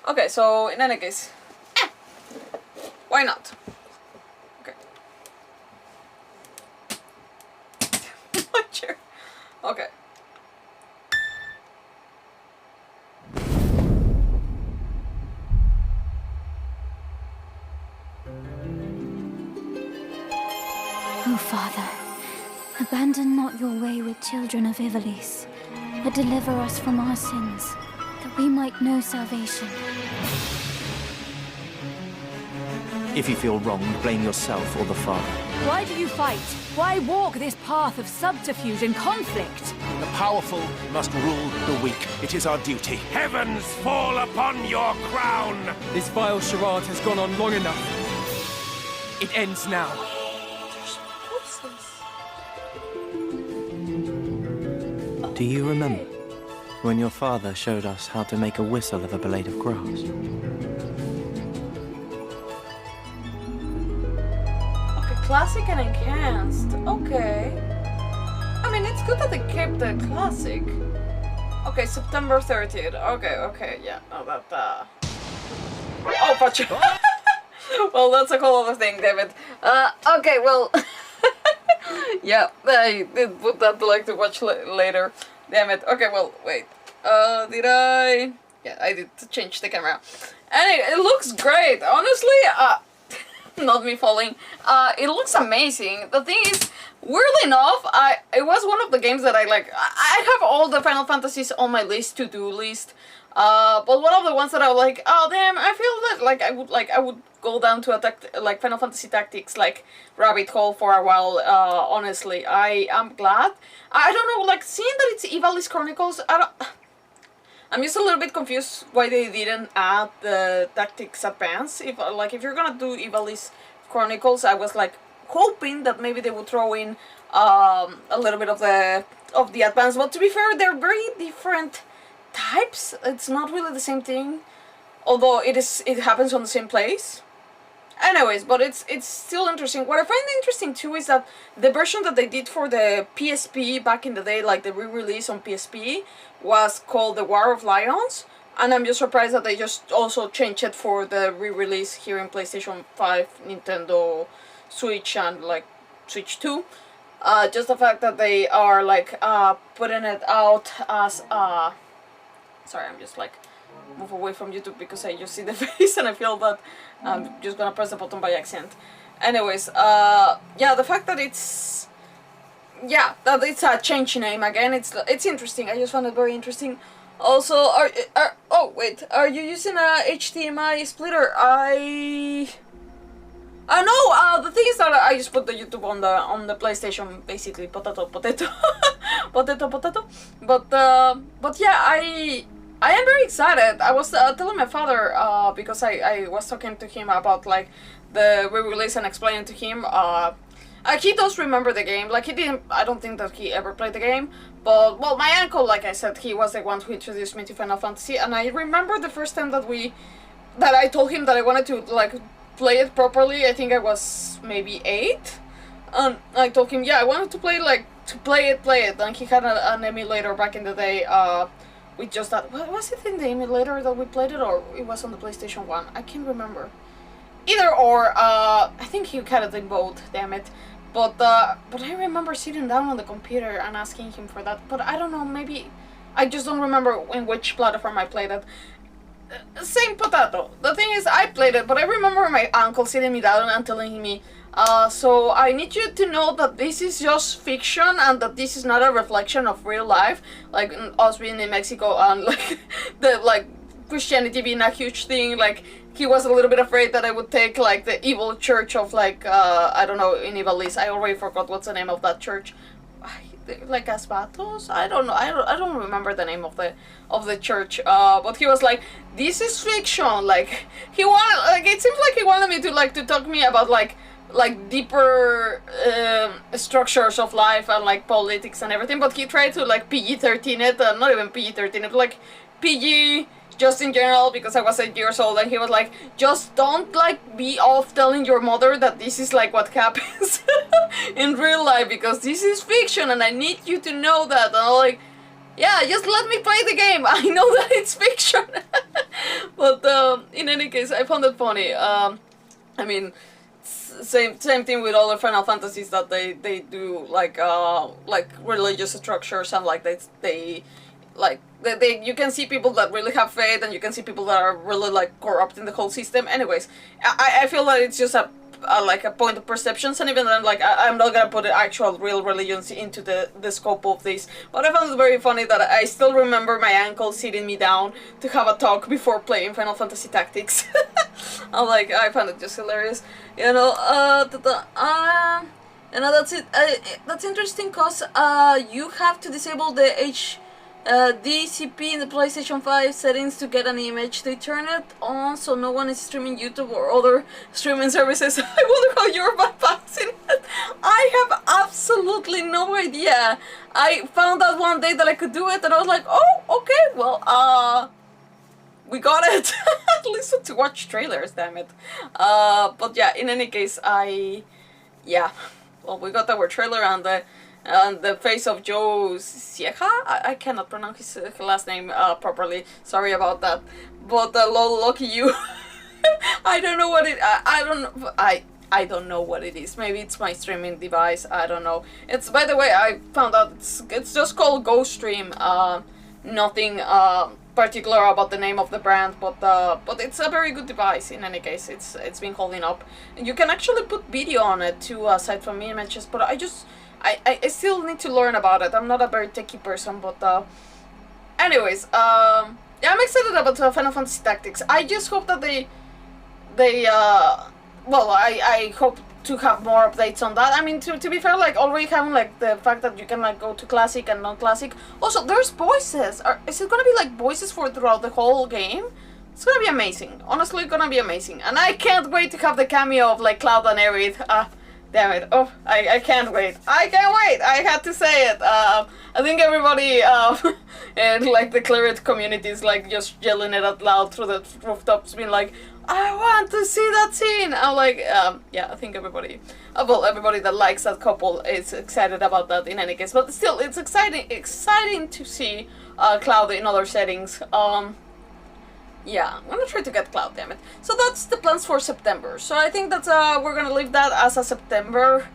Okay, so in any case, why not? Okay. My chair. Okay. O Father, abandon not your wayward children of Ivalice, but deliver us from our sins, that we might know salvation. If you feel wronged, blame yourself or the Father. Why do you fight? Why walk this path of subterfuge and conflict? The powerful must rule the weak. It is our duty. Heavens fall upon your crown! This vile charade has gone on long enough. It ends now. Do you remember when your father showed us how to make a whistle of a blade of grass? Classic and enhanced. Okay. I mean, it's good that they kept the classic. Okay, September 30th. Okay, yeah. Oh, that, Oh, but well, that's a whole other thing, David. Okay, well... yeah, I did put that like to watch later. Damn it. Okay, well, wait. Did I... Yeah, I did change the camera. And it looks great. Honestly, not me falling. It looks amazing. The thing is, weirdly enough, it was one of the games that I like. I have all the Final Fantasies on my to-do list. But one of the ones that I was like, oh damn, I feel that I would go down to a Final Fantasy Tactics rabbit hole for a while. Honestly, I am glad. I don't know, like seeing that it's Ivalice Chronicles. I'm just a little bit confused why they didn't add the Tactics Advance. If you're gonna do Ivalice Chronicles, I was like hoping that maybe they would throw in a little bit of the Advance. But to be fair, they're very different types. It's not really the same thing, although it happens on the same place. Anyways, but it's still interesting. What I find interesting too is that the version that they did for the PSP back in the day, like the re-release on PSP, was called the War of Lions, and I'm just surprised that they just also changed it for the re-release here in PlayStation 5, Nintendo Switch, and Switch 2. Just the fact that they are putting it out as sorry, I'm just move away from YouTube because I just see the face and I feel that I'm just gonna press the button by accident. Anyways, yeah, the fact that it's a change name again, it's interesting. I just found it very interesting. Also, oh wait, are you using a HDMI splitter? No, the thing is that I just put the YouTube on the PlayStation, basically, potato. But yeah, I am very excited. I was telling my father, because I was talking to him about the re-release and explaining to him, he does remember the game. I don't think that he ever played the game, but, well, my uncle, like I said, he was the one who introduced me to Final Fantasy, and I remember the first time that I told him that I wanted to, play it properly. I think I was maybe 8, and I told him, yeah, I wanted to play it, and he had an emulator back in the day, with just that. Was it in the emulator that we played it, or it was on the PlayStation 1? I can't remember. Either or, I think he had it in both, damn it. But I remember sitting down on the computer and asking him for that. But I don't know, maybe I just don't remember in which platform I played it. Same potato. The thing is, I played it, but I remember my uncle sitting me down and telling me, so I need you to know that this is just fiction and that this is not a reflection of real life, like us being in Mexico and Christianity being a huge thing. He was a little bit afraid that I would take the evil church of I don't know, in Ivalice. I already forgot what's the name of that church. Asbatos? I don't know. I don't remember the name of the church. But he was like, this is fiction. He wanted, it seems like he wanted me to talk to me about deeper structures of life and politics and everything, but he tried to PG-13 it, not even PG-13 it, but PG just in general, because I was 8 years old, and he was like, just don't be off telling your mother that this is what happens in real life, because this is fiction and I need you to know that. And I'm like, Yeah, just let me play the game. I know that it's fiction. But in any case, I found it funny. I mean, same thing with all the Final Fantasies, that they do like religious structures, and like they you can see people that really have faith, and you can see people that are really like corrupting the whole system. Anyways, I feel that it's just a point of perceptions, and even then, like, I'm not gonna put actual real religions into the scope of this, but I found it very funny that I still remember my uncle sitting me down to have a talk before playing Final Fantasy Tactics. I found it just hilarious, you know. You know, that's it. That's interesting, cause you have to disable the DCP in the PlayStation 5 settings to get an image. They turn it on so no one is streaming YouTube or other streaming services. I wonder how you're bypassing it. I have absolutely no idea. I found out one day that I could do it, and I was like, oh, okay, well, we got it. At least to watch trailers, damn it. But yeah, in any case, well, we got our trailer, and the face of Joe Sieja. I cannot pronounce his last name properly. Sorry about that. But lol, lucky you. I don't know what it. I don't know what it is. Maybe it's my streaming device. I don't know. It's, by the way, I found out it's just called Ghost Stream. Nothing particular about the name of the brand, but it's a very good device. In any case, it's been holding up. You can actually put video on it too, aside from images. But I still need to learn about it. I'm not a very techie person, but anyways, yeah, I'm excited about Final Fantasy Tactics. I just hope that well, I hope to have more updates on that. I mean, to be fair, like, already having like the fact that you can like go to classic and non-classic. Also, there's voices. Is it gonna be like voices for throughout the whole game? It's gonna be amazing. Honestly, it's gonna be amazing, and I can't wait to have the cameo of like Cloud and Aerith. Damn it. Oh, I can't wait. I can't wait. I had to say it. I think everybody and like the Claret community is like just yelling it out loud through the rooftops, being like, I want to see that scene. I'm like, yeah, I think everybody, well, everybody that likes that couple is excited about that in any case. But still, it's exciting to see Cloud in other settings. Yeah, I'm gonna try to get Cloud, damn it. So that's the plans for September. So I think that's we're gonna leave that as a September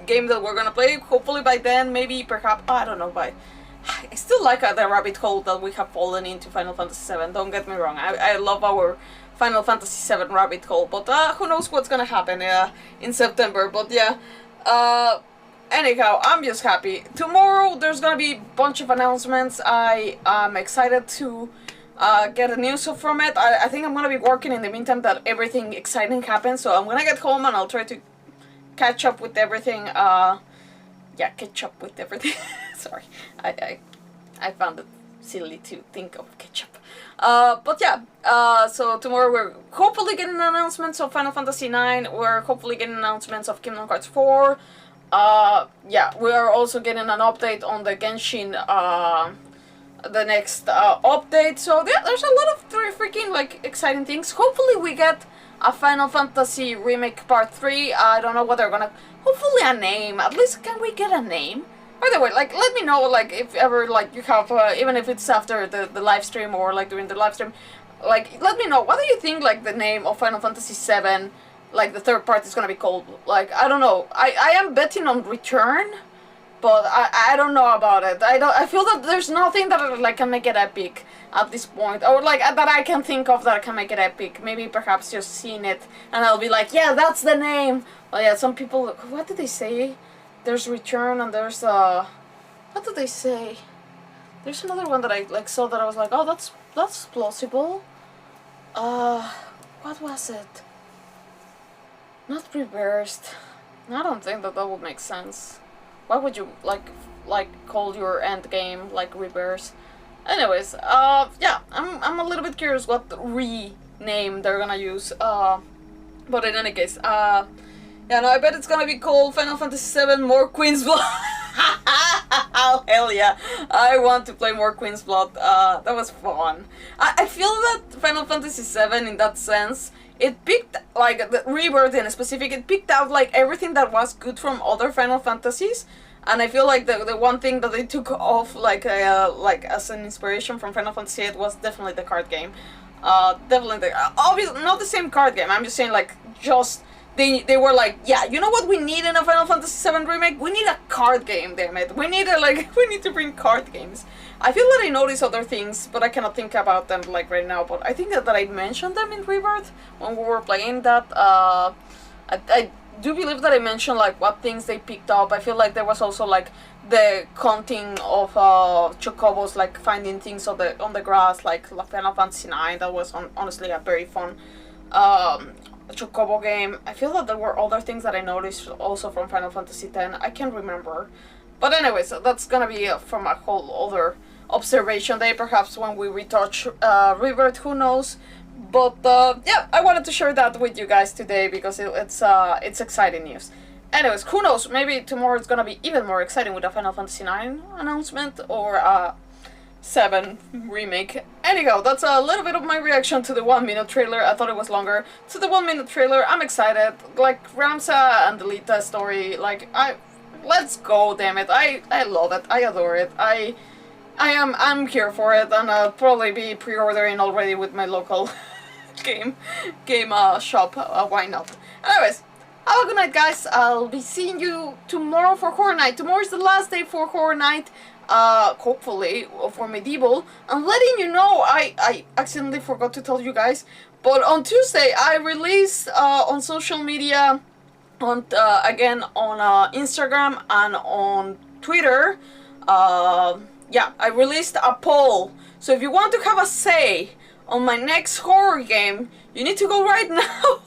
game that we're gonna play. Hopefully by then, maybe, perhaps, I don't know, I still like the rabbit hole that we have fallen into Final Fantasy VII, don't get me wrong. I love our Final Fantasy VII rabbit hole, but who knows what's gonna happen in September. But yeah, anyhow, I'm just happy. Tomorrow there's gonna be a bunch of announcements. I am excited to get a news from it. I think I'm gonna be working in the meantime that everything exciting happens, so I'm gonna get home and I'll try to catch up with everything. Yeah, catch up with everything. Sorry, I found it silly to think of ketchup. But yeah, so tomorrow we're hopefully getting announcements of Final Fantasy IX. We're hopefully getting announcements of Kingdom Hearts 4. Yeah, we are also getting an update on the Genshin, the next update. So yeah, there's a lot of freaking like exciting things. Hopefully we get a Final Fantasy Remake Part 3. I don't know what they're gonna... Hopefully a name. At least can we get a name? By the way, like, let me know, like, if ever, like, you have, even if it's after the live stream or, like, during the live stream, like, let me know, what do you think, like, the name of Final Fantasy VII, like, the third part is gonna be called? Like, I don't know. I am betting on Return, but I don't know about it. I feel that there's nothing that, like, can make it epic at this point, or, like, that I can think of that can make it epic. Maybe perhaps just seeing it, and I'll be like, yeah, that's the name. Well, yeah, some people, what did they say? There's Return and there's what did they say? There's another one that I like saw that I was like, oh, that's plausible. What was it? Not Reversed. I don't think that would make sense. Why would you like call your end game like Reverse? Anyways, yeah, I'm a little bit curious what rename they're gonna use. But in any case, yeah, no, I bet it's gonna be called Final Fantasy VII More Queen's Blood. Oh, hell yeah. I want to play more Queen's Blood. That was fun. I feel that Final Fantasy VII, in that sense, it picked, like, the Rebirth in specific, it picked out, like, everything that was good from other Final Fantasies. And I feel like the one thing that they took off like as an inspiration from Final Fantasy VIII was definitely the card game. Definitely obviously not the same card game. I'm just saying like just they were like, yeah, you know what we need in a Final Fantasy VII remake? We need a card game, damn it. We need we need to bring card games. I feel that I notice other things, but I cannot think about them like right now. But I think that I mentioned them in Rebirth when we were playing that. I do believe that I mentioned like what things they picked up. I feel like there was also like the counting of chocobos, like finding things on the grass, like Final Fantasy IX. That was honestly a very fun chocobo game. I feel that there were other things that I noticed also from Final Fantasy X. I can't remember. But anyways, that's gonna be from a whole other observation day, perhaps when we retouch Rebirth, who knows. But yeah, I wanted to share that with you guys today because it's exciting news. Anyways, who knows, maybe tomorrow it's gonna be even more exciting with a Final Fantasy IX announcement or a 7 remake. Anyhow, that's a little bit of my reaction to the 1-minute trailer. I thought it was longer. To the 1-minute trailer, I'm excited. Like, Ramsa and the Lita story, like, let's go, damn it. I love it. I adore it. I'm here for it, and I'll probably be pre-ordering already with my local game shop. Why not? Anyways, have a good night, guys. I'll be seeing you tomorrow for Horror Night. Tomorrow is the last day for Horror Night. Hopefully for Medieval. I'm letting you know, I accidentally forgot to tell you guys, but on Tuesday I released on social media, on again on Instagram and on Twitter, yeah, I released a poll. So if you want to have a say on my next horror game, you need to go right now.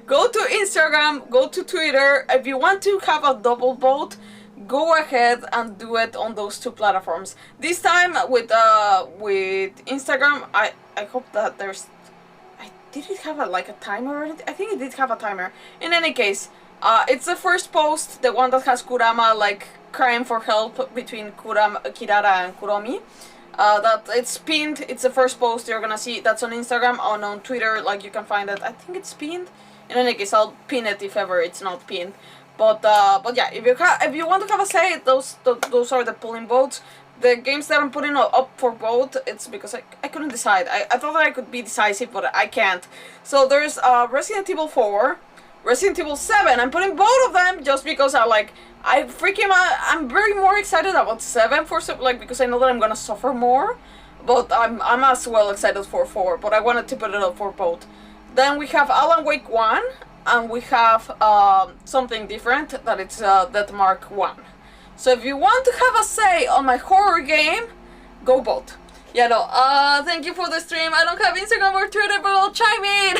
Go to Instagram, go to Twitter. If you want to have a double vote, go ahead and do it on those two platforms. This time with Instagram, I hope that did it have a timer or anything? I think it did have a timer. In any case, it's the first post, the one that has Kurama like crying for help between Kirara and Kuromi. That it's pinned. It's the first post you're gonna see. That's on Instagram and on Twitter. Like you can find it. I think it's pinned. In any case, I'll pin it if ever it's not pinned. But yeah, if you want to have a say, those are the polling votes. The games that I'm putting up for vote, it's because I couldn't decide. I thought that I could be decisive, but I can't. So there's Resident Evil 4, Resident Evil 7. I'm putting both of them just because I'm very more excited about 7 because I know that I'm gonna suffer more. But I'm as well excited for 4. But I wanted to put it up for both. Then we have Alan Wake 1. And we have something different, that it's Death Mark 1. So if you want to have a say on my horror game, go vote. Yeah, no, thank you for the stream. I don't have Instagram or Twitter, but I'll chime in.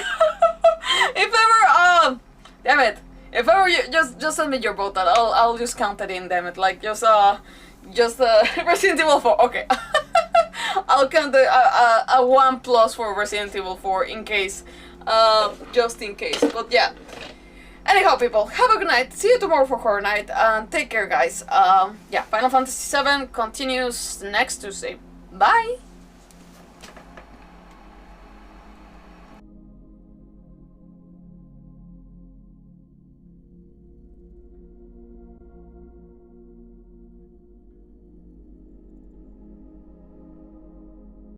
If ever, damn it. If ever, you just send me your vote, and I'll just count it in, damn it. Like, just Resident Evil 4, okay. I'll count a 1+ for Resident Evil 4 in case. Just in case, but yeah. Anyhow, people, have a good night. See you tomorrow for Horror Night, and take care, guys. Yeah, Final Fantasy VII continues next Tuesday. Bye!